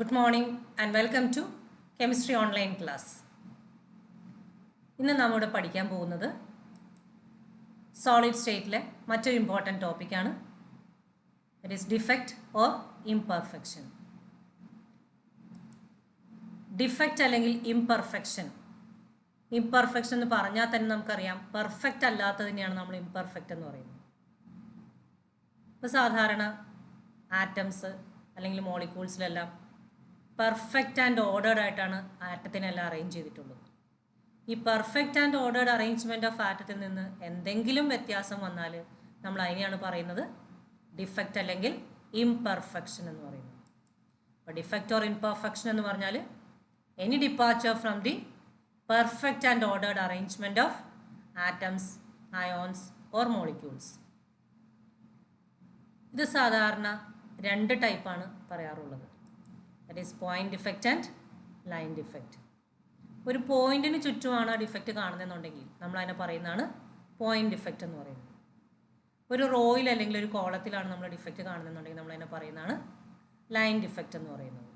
Good morning and welcome to Chemistry Online class. ഇന്ന് നാം ഇവിടെ പഠിക്കാൻ പോകുന്നത് സോളിഡ് സ്റ്റേറ്റിലെ മറ്റൊരു ഇമ്പോർട്ടൻറ്റ് ടോപ്പിക്കാണ്. That is defect or imperfection. Defect അല്ലെങ്കിൽ ഇംപെർഫെക്ഷൻ. ഇംപെർഫെക്ഷൻ എന്ന് പറഞ്ഞാൽ തന്നെ നമുക്കറിയാം പെർഫെക്റ്റ് അല്ലാത്തതിനെയാണ് നമ്മൾ ഇംപെർഫെക്റ്റ് എന്ന് പറയുന്നത്. ഇപ്പോൾ സാധാരണ ആറ്റംസ് അല്ലെങ്കിൽ മോളിക്യൂൾസിലെല്ലാം പെർഫെക്റ്റ് ആൻഡ് ഓർഡേർഡ് ആയിട്ടാണ് ആറ്റത്തിനെല്ലാം അറേഞ്ച് ചെയ്തിട്ടുള്ളത്. ഈ perfect and ordered arrangement of ആറ്റത്തിൽ നിന്ന് എന്തെങ്കിലും വ്യത്യാസം വന്നാൽ നമ്മൾ അതിനെയാണ് പറയുന്നത് ഡിഫെക്റ്റ് അല്ലെങ്കിൽ ഇംപെർഫെക്ഷൻ എന്ന് പറയുന്നത്. അപ്പോൾ ഡിഫെക്റ്റ് ഓർ ഇംപെർഫെക്ഷൻ എന്ന് പറഞ്ഞാൽ any departure from the perfect and ordered arrangement of atoms, ions or molecules. ഇത് സാധാരണ രണ്ട് ടൈപ്പാണ് പറയാറുള്ളത്. That is point defect and line defect. ഒരു പോയിന്റിന് ചുറ്റുമാണ് ആ ഡിഫെക്റ്റ് കാണുന്നതെന്നുണ്ടെങ്കിൽ നമ്മൾ അതിനെ പറയുന്നതാണ് പോയിന്റ് ഡിഫെക്റ്റ് എന്ന് പറയുന്നത്. ഒരു റോയിൽ അല്ലെങ്കിൽ ഒരു കോളത്തിലാണ് നമ്മൾ ഡിഫെക്റ്റ് കാണുന്നതെന്നുണ്ടെങ്കിൽ നമ്മൾ അതിനെ പറയുന്നതാണ് ലൈൻ ഡിഫെക്റ്റ് എന്ന് പറയുന്നത്.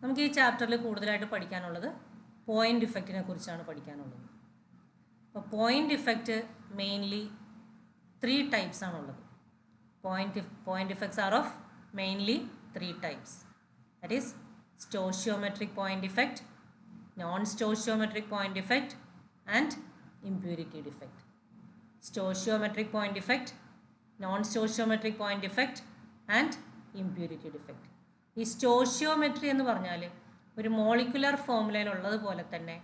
നമുക്ക് ഈ ചാപ്റ്ററിൽ കൂടുതലായിട്ട് പഠിക്കാനുള്ളത് പോയിന്റ് ഡിഫെക്റ്റിനെ കുറിച്ചാണ് പഠിക്കാനുള്ളത്. അപ്പോൾ പോയിന്റ് ഡിഫെക്റ്റ് മെയിൻലി 3 types ആണുള്ളത്. Point defects are of mainly 3 types. That is stoichiometric point defect, non-stoichiometric point defect and impurity defect. Stoichiometric point defect, non-stoichiometric point defect and impurity defect. ഈ സ്റ്റോഷിയോമെട്രി എന്ന് പറഞ്ഞാൽ ഒരു molecular ഫോർമുലയിലുള്ളതുപോലെ തന്നെ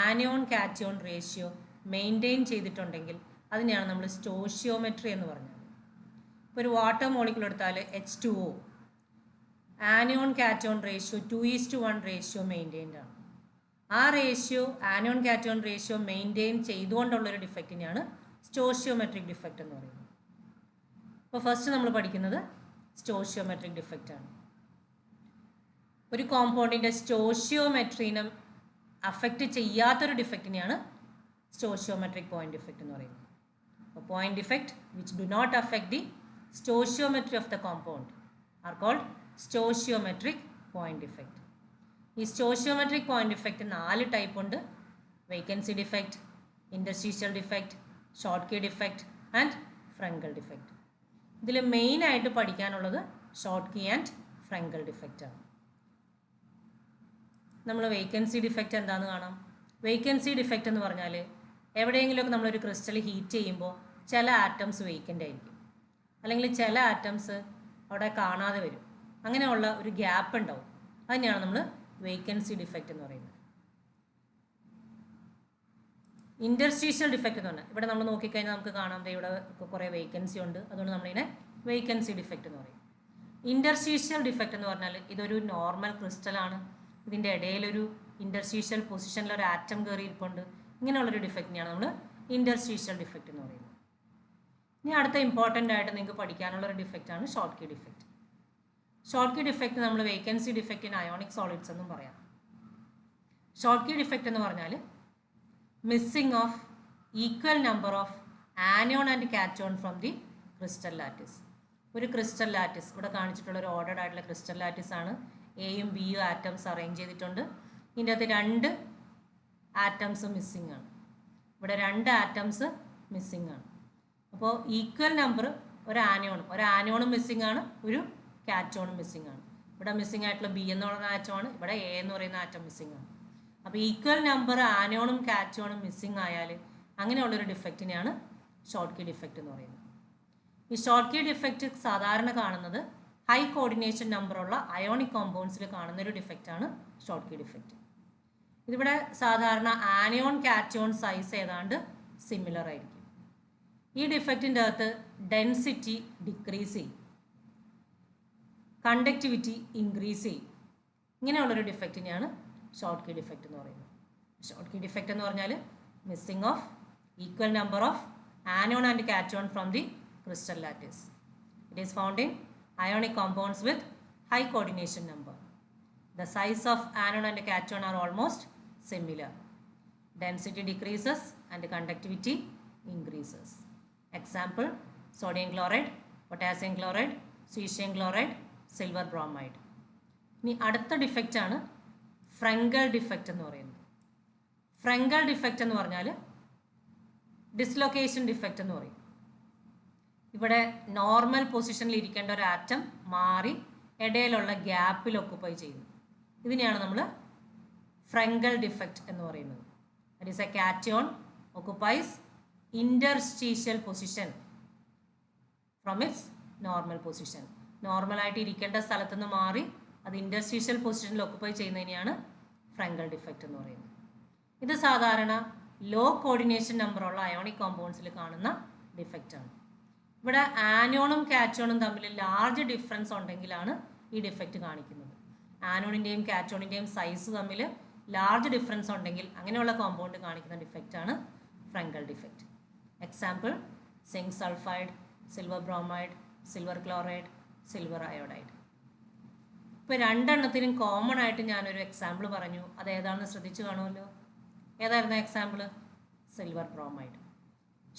anion cation ratio maintain ചെയ്തിട്ടുണ്ടെങ്കിൽ അതിനെയാണ് നമ്മൾ സ്റ്റോഷിയോമെട്രി എന്ന് പറഞ്ഞത്. ഇപ്പോൾ ഒരു വാട്ടർ മോളിക്യൂൾ എടുത്താൽ H2O anion cation ratio 2:1 ratio maintained ആണ്. ആ ratio anion cation ratio maintain ചെയ്തുകൊണ്ടുള്ളൊരു ഡിഫെക്റ്റിനെയാണ് സ്റ്റോഷിയോമെട്രിക് ഡിഫെക്റ്റ് എന്ന് പറയുന്നത്. അപ്പോൾ ഫസ്റ്റ് നമ്മൾ പഠിക്കുന്നത് സ്റ്റോഷിയോമെട്രിക് ഡിഫെക്റ്റ് ആണ്. ഒരു കോമ്പൗണ്ടിൻ്റെ സ്റ്റോഷിയോമെട്രീനെ അഫക്റ്റ് ചെയ്യാത്തൊരു ഡിഫെക്റ്റിനെയാണ് സ്റ്റോഷിയോമെട്രിക് പോയിന്റ് ഡിഫെക്റ്റ് എന്ന് പറയുന്നത്. അപ്പോൾ point defect which do not affect the stoichiometry of the compound are called stoichiometric point defect. ഈ stoichiometric point defect 4 ടൈപ്പ് ഉണ്ട്. Vacancy defect, interstitial defect, Schottky defect and Frenkel defect. ഇതിൽ മെയിനായിട്ട് പഠിക്കാനുള്ളത് Schottky and Frenkel defect ആണ്. നമ്മൾ vacancy defect എന്താണെന്ന് കാണാം. Vacancy defect എന്ന് പറഞ്ഞാൽ എവിടെയെങ്കിലുമൊക്കെ നമ്മളൊരു ക്രിസ്റ്റൽ ഹീറ്റ് ചെയ്യുമ്പോൾ ചില ആറ്റംസ് വേക്കൻ്റ് ആയിരിക്കും, അല്ലെങ്കിൽ ചില ആറ്റംസ് അവിടെ കാണാതെ വരും. അങ്ങനെയുള്ള ഒരു ഗ്യാപ്പ് ഉണ്ടാവും. അതിനെയാണ് നമ്മൾ വേക്കൻസി ഡിഫെക്റ്റ് എന്ന് പറയുന്നത്. ഇൻറ്റർസ്റ്റീഷ്യൽ ഡിഫെക്റ്റ് എന്ന് പറഞ്ഞാൽ ഇവിടെ നമ്മൾ നോക്കിക്കഴിഞ്ഞാൽ നമുക്ക് കാണാം ഇവിടെ കുറേ വേക്കൻസി ഉണ്ട്, അതുകൊണ്ട് നമ്മളിതിനെ വേക്കൻസി ഡിഫെക്റ്റ് എന്ന് പറയും. ഇൻറ്റർസ്റ്റീഷ്യൽ ഡിഫെക്റ്റ് എന്ന് പറഞ്ഞാൽ ഇതൊരു നോർമൽ ക്രിസ്റ്റലാണ്, ഇതിൻ്റെ ഇടയിലൊരു ഇൻറ്റർസ്റ്റീഷ്യൽ പൊസിഷനിൽ ഒരു ആറ്റം കയറിയിരിപ്പുണ്ട്. ഇങ്ങനെയുള്ളൊരു ഡിഫെക്റ്റിനെയാണ് നമ്മൾ ഇൻറ്റർസ്റ്റീഷ്യൽ ഡിഫെക്റ്റ് എന്ന് പറയുന്നത്. ഇനി അടുത്ത ഇമ്പോർട്ടൻ്റ് ആയിട്ട് നിങ്ങൾക്ക് പഠിക്കാനുള്ളൊരു ഡിഫെക്റ്റാണ് Schottky defect. Schottky defect നമ്മൾ vacancy defect in ionic solids എന്നും പറയാം. ഷോർട്ട് കീ ഡിഫെക്റ്റ് എന്ന് പറഞ്ഞാൽ missing of equal number of anion and cation from the crystal lattice. ഒരു ക്രിസ്റ്റൽ ലാറ്റിസ് ഇവിടെ കാണിച്ചിട്ടുള്ള ഒരു ഓർഡർഡ് ആയിട്ടുള്ള ക്രിസ്റ്റൽ ലാറ്റിസ് ആണ്. എയും ബിയും ആറ്റംസ് അറേഞ്ച് ചെയ്തിട്ടുണ്ട്. ഇതിൻ്റെ അകത്ത് 2 ആറ്റംസ് മിസ്സിംഗ് ആണ്. ഇവിടെ 2 ആറ്റംസ് മിസ്സിംഗ് ആണ്. അപ്പോൾ ഈക്വൽ നമ്പർ ഒരു ആനിയോണും മിസ്സിംഗ് ആണ്, ഒരു കാറ്റോണും മിസ്സിംഗ് ആണ്. ഇവിടെ മിസ്സിംഗ് ആയിട്ടുള്ള ബി എന്ന് പറയുന്ന ആറ്റമാണ്, ഇവിടെ എ എന്ന് പറയുന്ന ആറ്റം മിസ്സിംഗ് ആണ്. അപ്പോൾ ഈക്വൽ നമ്പർ ആനിയോണും കാറ്റോണും മിസ്സിംഗ് ആയാൽ അങ്ങനെയുള്ളൊരു ഡിഫെക്റ്റിനെയാണ് ഷോർട്ട് കീ ഡിഫെക്റ്റ് എന്ന് പറയുന്നത്. ഈ ഷോർട്ട് കീ ഡിഫെക്റ്റ് സാധാരണ കാണുന്നത് ഹൈ കോർഡിനേഷൻ നമ്പറുള്ള അയോണിക് കോമ്പൗണ്ട്സിൽ കാണുന്നൊരു ഡിഫെക്റ്റാണ് ഷോർട്ട് കീ ഡിഫെക്റ്റ്. ഇതിവിടെ സാധാരണ ആനിയോൺ കാറ്റോൺ സൈസ് ഏതാണ്ട് സിമിലർ ആയിരിക്കും. ഈ ഡിഫെക്റ്റിൻ്റെ അകത്ത് ഡെൻസിറ്റി ഡിക്രീസ് ചെയ്യും, കണ്ടക്ടിവിറ്റി ഇൻക്രീസ് ചെയ്യും. ഇങ്ങനെയുള്ളൊരു ഡിഫെക്റ്റിനെയാണ് ഷോർട്ട് കീ ഡിഫെക്റ്റ് എന്ന് പറയുന്നത്. ഷോർട്ട് കീ ഡിഫെക്റ്റ് എന്ന് പറഞ്ഞാൽ missing of equal number of anion and cation from the crystal lattice. It is found in ionic compounds with high coordination number. The size of anion and cation are almost similar. Density decreases and conductivity increases. Example: sodium chloride, potassium chloride, cesium chloride, silver bromide. ഇനി അടുത്ത ഡിഫക്റ്റാണ് Frenkel defect എന്ന് പറയുന്നത്. ഫ്രങ്കൽ defect എന്ന് പറഞ്ഞാൽ dislocation defect എന്ന് പറയും. ഇവിടെ normal പൊസിഷനിൽ ഇരിക്കേണ്ട ഒരു ആറ്റം മാറി ഇടയിലുള്ള ഗ്യാപ്പിൽ ഒക്കുപ്പൈ ചെയ്യുന്നു. ഇതിനെയാണ് നമ്മൾ ഫ്രങ്കൽ ഡിഫക്റ്റ് എന്ന് പറയുന്നത്. That is A cation occupies interstitial position from its normal position. നോർമലായിട്ട് ഇരിക്കേണ്ട സ്ഥലത്ത് നിന്ന് മാറി അത് ഇൻറ്റർസ്റ്റീഷ്യൽ പൊസിഷനിൽ ഒക്കുപ്പൈ ചെയ്യുന്നതിനെയാണ് ഫ്രങ്കൽ ഡിഫക്റ്റ് എന്ന് പറയുന്നത്. ഇത് സാധാരണ ലോ കോർഡിനേഷൻ നമ്പറുള്ള അയോണിക് കോമ്പൗണ്ട്സിൽ കാണുന്ന ഡിഫക്റ്റാണ്. ഇവിടെ ആനോണും കാറ്റോണും തമ്മിൽ ലാർജ് ഡിഫറൻസ് ഉണ്ടെങ്കിലാണ് ഈ ഡിഫക്റ്റ് കാണിക്കുന്നത്. ആനോണിൻ്റെയും കാറ്റോണിൻ്റെയും സൈസ് തമ്മിൽ ലാർജ് ഡിഫറൻസ് ഉണ്ടെങ്കിൽ അങ്ങനെയുള്ള കോമ്പൗണ്ട് കാണിക്കുന്ന ഡിഫക്റ്റാണ് Frenkel defect. Example zinc sulphide, silver bromide, silver chloride, silver iodide. ഇപ്പോൾ രണ്ടെണ്ണത്തിനും കോമൺ ആയിട്ട് ഞാനൊരു എക്സാമ്പിൾ പറഞ്ഞു. അത് ഏതാണെന്ന് ശ്രദ്ധിച്ചു കാണുമല്ലോ. ഏതായിരുന്നു example? Silver bromide.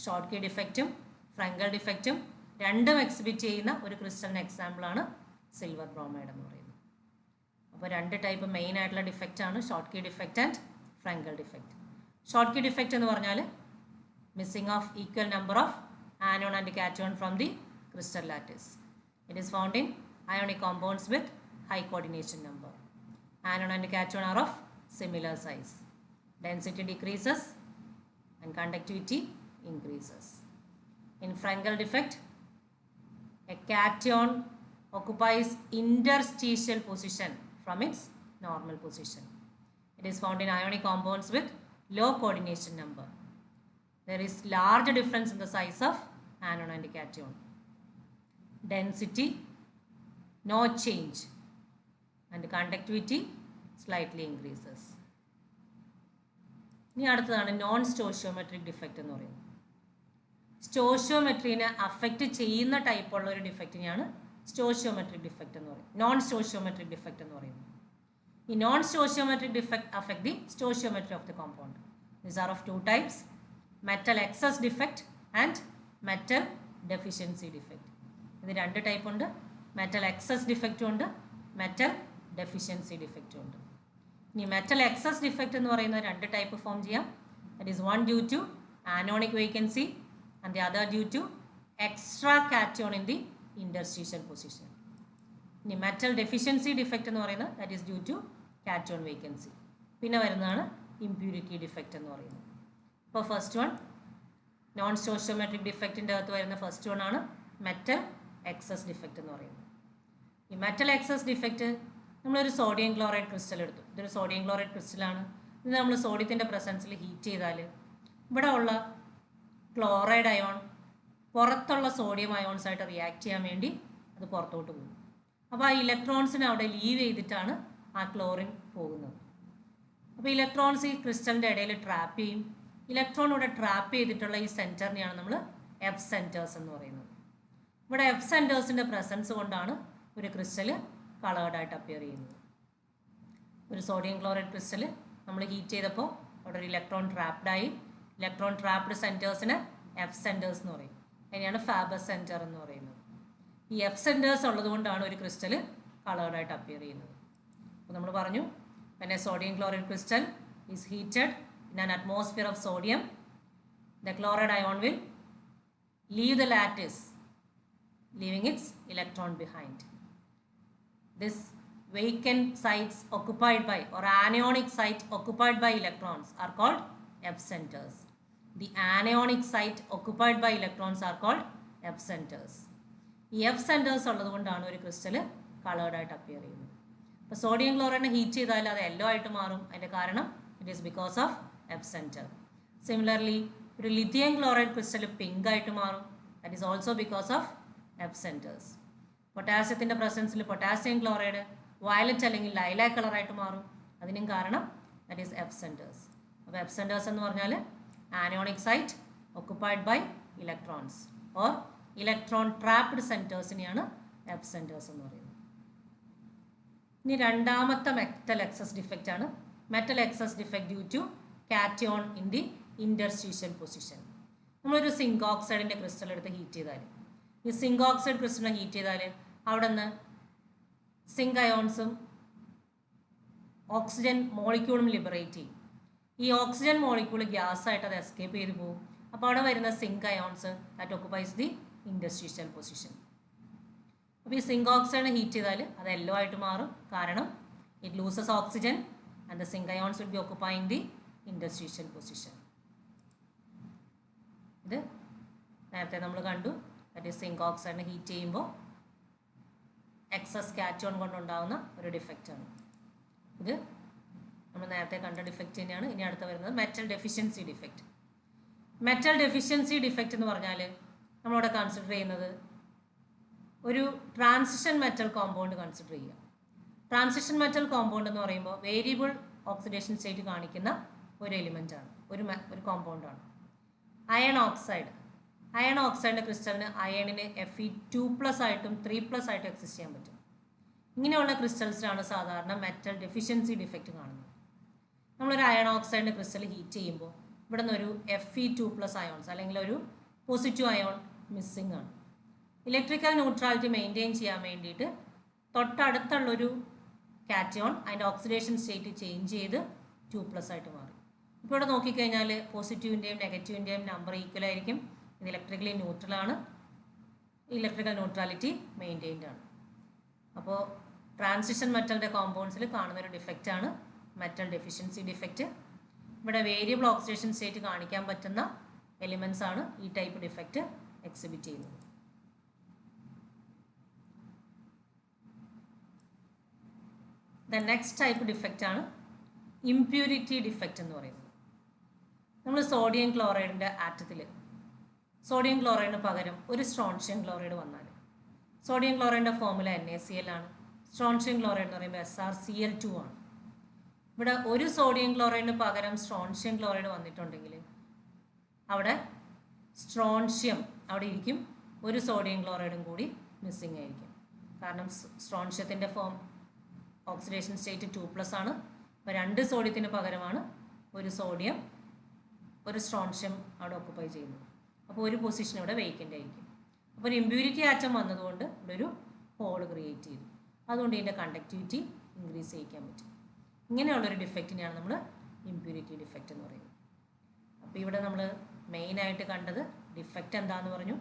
Schottky ഡിഫക്റ്റും ഫ്രങ്കൽ ഡിഫക്റ്റും രണ്ടും എക്സിബിറ്റ് ചെയ്യുന്ന ഒരു ക്രിസ്റ്റലിന് എക്സാമ്പിളാണ് സിൽവർ ബ്രോമൈഡ് എന്ന് പറയുന്നത്. അപ്പോൾ രണ്ട് ടൈപ്പ് മെയിൻ ആയിട്ടുള്ള ഡിഫക്റ്റാണ് Schottky defect and Frenkel defect. Schottky defect എന്ന് പറഞ്ഞാൽ missing of equal number of anion and cation from the crystal lattice. It is found in ionic compounds with high coordination number. Anion and cation are of similar size. Density decreases and conductivity increases. In Frankel defect, a cation occupies interstitial position from its normal position. It is found in ionic compounds with low coordination number. There is large difference in the size of anion and cation. Density no change and conductivity slightly increases. ഇനി അടുത്തതാണ് non stoichiometric defect എന്ന് പറയുന്നത്. സ്റ്റോഷിയോമെട്രീനെ affect ചെയ്യുന്ന ടൈപ്പുള്ള ഒരു ഡിഫക്റ്റിനെയാണ് stoichiometric defect എന്ന് പറയുന്നത്. Non stoichiometric defect എന്ന് പറയുന്നത്. ഈ non stoichiometric defect affect the stoichiometry of the compound. These are of two types: metal excess defect and metal deficiency defect. ഇത് രണ്ട് ടൈപ്പ് ഉണ്ട്. മെറ്റൽ എക്സസ് ഡിഫക്റ്റും ഉണ്ട്, മെറ്റൽ ഡെഫിഷ്യൻസി ഡിഫക്റ്റും ഉണ്ട്. ഇനി മെറ്റൽ എക്സസ് ഡിഫക്റ്റ് എന്ന് പറയുന്നത് രണ്ട് ടൈപ്പ് ഫോം ചെയ്യാം. That is one due to anionic vacancy and the other due to extra cation in the interstitial position. ഇനി മെറ്റൽ ഡെഫിഷ്യൻസി ഡിഫക്റ്റ് എന്ന് പറയുന്നത് that is due to cation vacancy. പിന്നെ വരുന്നതാണ് impurity defect എന്ന് പറയുന്നത്. ഇപ്പോൾ first one non stoichiometric ഡിഫക്റ്റിൻ്റെ അകത്ത് വരുന്ന ഫസ്റ്റ് വൺ ആണ് മെറ്റൽ എക്സസ് ഡിഫക്റ്റ് എന്ന് പറയുന്നത്. ഈ മെറ്റൽ എക്സസ് ഡിഫക്റ്റ് നമ്മളൊരു സോഡിയം ക്ലോറൈഡ് ക്രിസ്റ്റൽ എടുത്തു. ഇതൊരു സോഡിയം ക്ലോറൈഡ് ക്രിസ്റ്റലാണ്. ഇത് നമ്മൾ സോഡിയത്തിൻ്റെ പ്രസൻസിൽ ഹീറ്റ് ചെയ്താൽ ഇവിടെ ഉള്ള ക്ലോറൈഡ് അയോൺ പുറത്തുള്ള സോഡിയം അയോൺസ് ആയിട്ട് റിയാക്ട് ചെയ്യാൻ വേണ്ടി അത് പുറത്തോട്ട് പോകും. അപ്പോൾ ആ ഇലക്ട്രോൺസിനെ അവിടെ ലീവ് ചെയ്തിട്ടാണ് ആ ക്ലോറിൻ പോകുന്നത്. അപ്പോൾ ഇലക്ട്രോൺസ് ഈ ക്രിസ്റ്റലിൻ്റെ ഇടയിൽ ട്രാപ്പ് ചെയ്യും. ഇലക്ട്രോൺ ഇവിടെ ട്രാപ്പ് ചെയ്തിട്ടുള്ള ഈ സെൻറ്ററിനെയാണ് നമ്മൾ എഫ് സെൻറ്റേഴ്സ് എന്ന് പറയുന്നത്. ഇവിടെ എഫ് സെൻറ്റേഴ്സിൻ്റെ പ്രസൻസ് കൊണ്ടാണ് ഒരു ക്രിസ്റ്റൽ കളേർഡായിട്ട് അപ്പിയർ ചെയ്യുന്നത്. ഒരു സോഡിയം ക്ലോറൈഡ് ക്രിസ്റ്റൽ നമ്മൾ ഹീറ്റ് ചെയ്തപ്പോൾ അവിടെ ഒരു ഇലക്ട്രോൺ ട്രാപ്ഡായി. ഇലക്ട്രോൺ ട്രാപ്ഡ് സെൻറ്റേഴ്സിന് എഫ് സെൻറ്റേഴ്സ് എന്ന് പറയും. അതിനെയാണ് ഫാബസ് സെൻറ്റർ എന്ന് പറയുന്നത്. ഈ എഫ് സെൻറ്റേഴ്സ് ഉള്ളത് കൊണ്ടാണ് ഒരു ക്രിസ്റ്റൽ കളേർഡായിട്ട് അപ്പിയർ ചെയ്യുന്നത്. അപ്പോൾ നമ്മൾ പറഞ്ഞു, when a sodium chloride crystal is heated in an atmosphere of sodium, the chloride ion will leave the lattice, leaving its electron behind. This vacant sites occupied by, or anionic site occupied by electrons are called F centers. The anionic site occupied by electrons are called F centers. ഈ F centers ഉള്ളതുകൊണ്ടാണ് ഒരു crystal coloured ആയിട്ട് appear ചെയ്യുന്നത്. അപ്പോൾ sodium ക്ലോറൈഡിനെ heat ചെയ്താൽ അത് yellow ആയിട്ട് മാറും. അതിൻ്റെ കാരണം it is because of F centre. Similarly ഒരു ലിഥിയം ക്ലോറൈഡ് ക്രിസ്റ്റൽ പിങ്ക് ആയിട്ട് മാറും. That is also because of F centres. പൊട്ടാസ്യത്തിൻ്റെ പ്രസൻസിൽ പൊട്ടാസ്യം ക്ലോറൈഡ് വയലറ്റ് അല്ലെങ്കിൽ ലൈലാക് കളറായിട്ട് മാറും. അതിനും കാരണം ദാറ്റ് ഈസ് എഫ് സെൻറ്റേഴ്സ്. അപ്പോൾ എഫ് സെൻറ്റേഴ്സ് എന്ന് പറഞ്ഞാൽ anionic site occupied by electrons or electron trapped സെൻറ്റേഴ്സിനെയാണ് എഫ് സെൻറ്റേഴ്സ് എന്ന് പറയുന്നത്. ഇനി രണ്ടാമത്തെ മെറ്റൽ എക്സസ് ഡിഫക്റ്റ് ആണ്. Metal excess defect due to cation in the interstitial position. നമ്മളൊരു സിങ്ക് ഓക്സൈഡിൻ്റെ ക്രിസ്റ്റൽ എടുത്ത് ഹീറ്റ് ചെയ്താൽ, ഈ സിങ്ക് ഓക്സൈഡ് ക്രിസ്റ്റലിനെ ഹീറ്റ് ചെയ്താൽ അവിടെ നിന്ന് സിങ്ക് അയോൺസും ഓക്സിജൻ മോളിക്യൂളും ലിബറേറ്റ് ചെയ്യും. ഈ ഓക്സിജൻ മോളിക്യൂൾ ഗ്യാസ് ആയിട്ട് അത് എസ്കേപ്പ് ചെയ്ത് പോകും. അപ്പോൾ അവിടെ വരുന്ന zinc ions that occupies the interstitial position. അപ്പോൾ ഈ സിങ്ക് ഓക്സൈഡ് ഹീറ്റ് ചെയ്താൽ അത് യെല്ലോ ആയിട്ട് മാറും. കാരണം it loses oxygen and the zinc ions will be occupying the interstitial position. ഇത് നേരത്തെ നമ്മൾ കണ്ടു. ദാറ്റ് ഈസ് സിങ്ക് ഓക്സൈഡിനെ ഹീറ്റ് ചെയ്യുമ്പോൾ എക്സസ് കാറ്റോൺ കൊണ്ടുണ്ടാകുന്ന ഒരു ഡിഫക്റ്റാണ്. ഇത് നമ്മൾ നേരത്തെ കണ്ട ഡിഫക്റ്റ് തന്നെയാണ്. ഇനി അടുത്ത് വരുന്നത് metal deficiency defect. Metal deficiency defect എന്ന് പറഞ്ഞാൽ നമ്മളിവിടെ കൺസിഡർ ചെയ്യുന്നത് ഒരു ട്രാൻസിഷൻ മെറ്റൽ കോമ്പൗണ്ട് കൺസിഡർ ചെയ്യുക. ട്രാൻസിഷൻ മെറ്റൽ കോമ്പൗണ്ട് എന്ന് പറയുമ്പോൾ വേരിയബിൾ ഓക്സിഡേഷൻ സ്റ്റേറ്റ് കാണിക്കുന്ന ഒരു എലിമെൻ്റാണ്, ഒരു കോമ്പൗണ്ടാണ്. Iron oxide. അയൺ ഓക്സൈഡിൻ്റെ ക്രിസ്റ്റലിന് അയണിന് Fe2+ ആയിട്ടും 3+ ആയിട്ടും എക്സിസ്റ്റ് ചെയ്യാൻ പറ്റും. ഇങ്ങനെയുള്ള ക്രിസ്റ്റൽസിലാണ് സാധാരണ മെറ്റൽ ഡെഫിഷ്യൻസി ഡിഫക്റ്റ് കാണുന്നത്. നമ്മളൊരു അയൺ ഓക്സൈഡിൻ്റെ ക്രിസ്റ്റൽ ഹീറ്റ് ചെയ്യുമ്പോൾ ഇവിടെ നിന്നൊരു Fe2+ അയോൺസ് അല്ലെങ്കിൽ ഒരു പോസിറ്റീവ് അയോൺ മിസ്സിംഗ് ആണ്. ഇലക്ട്രിക്കൽ ന്യൂട്രാലിറ്റി മെയിൻറ്റെയിൻ ചെയ്യാൻ വേണ്ടിയിട്ട് തൊട്ടടുത്തുള്ളൊരു കാറ്റയോൺ അതിൻ്റെ ഓക്സിഡേഷൻ സ്റ്റേറ്റ് ചേഞ്ച് ചെയ്ത് 2+ ആയിട്ട് മാറി. ഇപ്പോൾ ഇവിടെ നോക്കിക്കഴിഞ്ഞാൽ പോസിറ്റീവിൻ്റെയും നെഗറ്റീവിൻ്റെയും നമ്പർ ഈക്വൽ ആയിരിക്കും. ഇത് ഇലക്ട്രിക്കലി ന്യൂട്രലാണ്. ഇലക്ട്രിക്കൽ ന്യൂട്രാലിറ്റി മെയിൻറ്റെയിൻഡ് ആണ്. അപ്പോൾ ട്രാൻസിഷൻ മെറ്റലിൻ്റെ കോമ്പൗണ്ട്സിൽ കാണുന്നൊരു ഡിഫക്റ്റാണ് മെറ്റൽ ഡെഫിഷ്യൻസി ഡിഫക്റ്റ്. ഇവിടെ വേരിയബിൾ ഓക്സിഡേഷൻ സ്റ്റേറ്റ് കാണിക്കാൻ പറ്റുന്ന എലിമെൻറ്റ്സ് ആണ് ഈ ടൈപ്പ് ഡിഫക്റ്റ് എക്സിബിറ്റ് ചെയ്യുന്നത്. ദ നെക്സ്റ്റ് ടൈപ്പ് ഡിഫക്റ്റ് ആണ് ഇംപ്യൂരിറ്റി ഡിഫക്റ്റ് എന്ന് പറയുന്നത്. നമ്മൾ സോഡിയം ക്ലോറൈഡിൻ്റെ ആറ്റത്തിൽ സോഡിയം ക്ലോറൈഡിന് പകരം ഒരു സ്ട്രോൺഷ്യം ക്ലോറൈഡ് വന്നാൽ, സോഡിയം ക്ലോറൈഡിൻ്റെ ഫോർമുല NaCl ആണ്. സ്ട്രോൺഷ്യം ക്ലോറൈഡ് എന്ന് പറയുമ്പോൾ SrCl2 ആണ്. ഇവിടെ ഒരു സോഡിയം ക്ലോറൈഡിന് പകരം സ്ട്രോൺഷ്യം ക്ലോറൈഡ് വന്നിട്ടുണ്ടെങ്കിൽ അവിടെ സ്ട്രോൺഷ്യം അവിടെ ഇരിക്കും, ഒരു സോഡിയം ക്ലോറൈഡും കൂടി മിസ്സിങ് ആയിരിക്കും. കാരണം സ്ട്രോൺഷ്യത്തിൻ്റെ ഓക്സിഡേഷൻ സ്റ്റേറ്റ് 2+ ആണ്. അപ്പോൾ 2 സോഡിയത്തിന് പകരമാണ് ഒരു സോഡിയം ഒരു സ്ട്രോൺഷ്യം അവിടെ ഓക്കുപൈ ചെയ്യുന്നത്. അപ്പോൾ ഒരു പൊസിഷൻ ഇവിടെ വേക്കൻ്റ് ആയിരിക്കും. അപ്പോൾ ഒരു ഇമ്പ്യൂരിറ്റി ആറ്റം വന്നതുകൊണ്ട് ഇവിടെ ഒരു ഹോൾ ക്രിയേറ്റ് ചെയ്തു. അതുകൊണ്ട് ഇതിൻ്റെ കണ്ടക്ടിവിറ്റി ഇൻക്രീസ് ചെയ്യിക്കാൻ പറ്റും. ഇങ്ങനെയുള്ളൊരു ഡിഫക്റ്റിനെയാണ് നമ്മൾ ഇമ്പ്യൂരിറ്റി ഡിഫക്റ്റ് എന്ന് പറയുന്നത്. അപ്പോൾ ഇവിടെ നമ്മൾ മെയിനായിട്ട് കണ്ടത് ഡിഫക്റ്റ് എന്താണെന്ന് പറഞ്ഞു.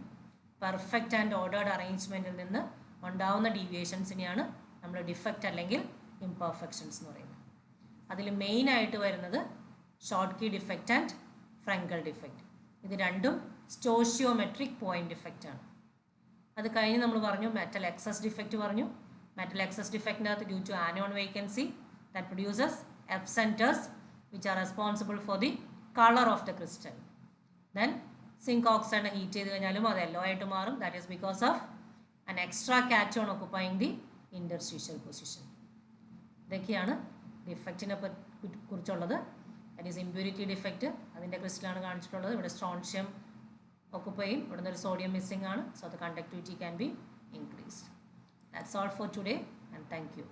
പെർഫെക്റ്റ് ആൻഡ് ഓർഡേർഡ് അറേഞ്ച്മെൻറ്റിൽ നിന്ന് ഉണ്ടാവുന്ന ഡീവിയേഷൻസിനെയാണ് നമ്മൾ ഡിഫക്റ്റ് അല്ലെങ്കിൽ ഇംപെർഫെക്ഷൻസ് എന്ന് പറയുന്നത്. അതിൽ മെയിനായിട്ട് വരുന്നത് Schottky defect and Frenkel defect. ഇത് രണ്ടും സ്റ്റോഷിയോമെട്രിക് പോയിന്റ് ഡിഫക്റ്റ് ആണ്. അത് കഴിഞ്ഞ് നമ്മൾ പറഞ്ഞു മെറ്റൽ എക്സസ് ഡിഫക്റ്റ് പറഞ്ഞു. മെറ്റൽ എക്സസ് ഡിഫക്റ്റിനകത്ത് due to anion vacancy that produces F centers which are responsible for the color of the crystal. Then zinc oxide heat ചെയ്ത് കഴിഞ്ഞാലും അത് യെല്ലോ ആയിട്ട് മാറും. That is because of an extra cation occupying the interstitial position. ഇതൊക്കെയാണ് ഡിഫക്റ്റിനെ കുറിച്ചുള്ളത്. That is impurity defect. അതിൻ്റെ ക്രിസ്റ്റലാണ് കാണിച്ചിട്ടുള്ളത്. ഇവിടെ സ്ട്രോൺഷ്യം occupy ചെയ്യും. ഇവിടെ നിന്നൊരു സോഡിയം മിസ്സിംഗ് ആണ്. So the conductivity can be increased. That's all for today and thank you.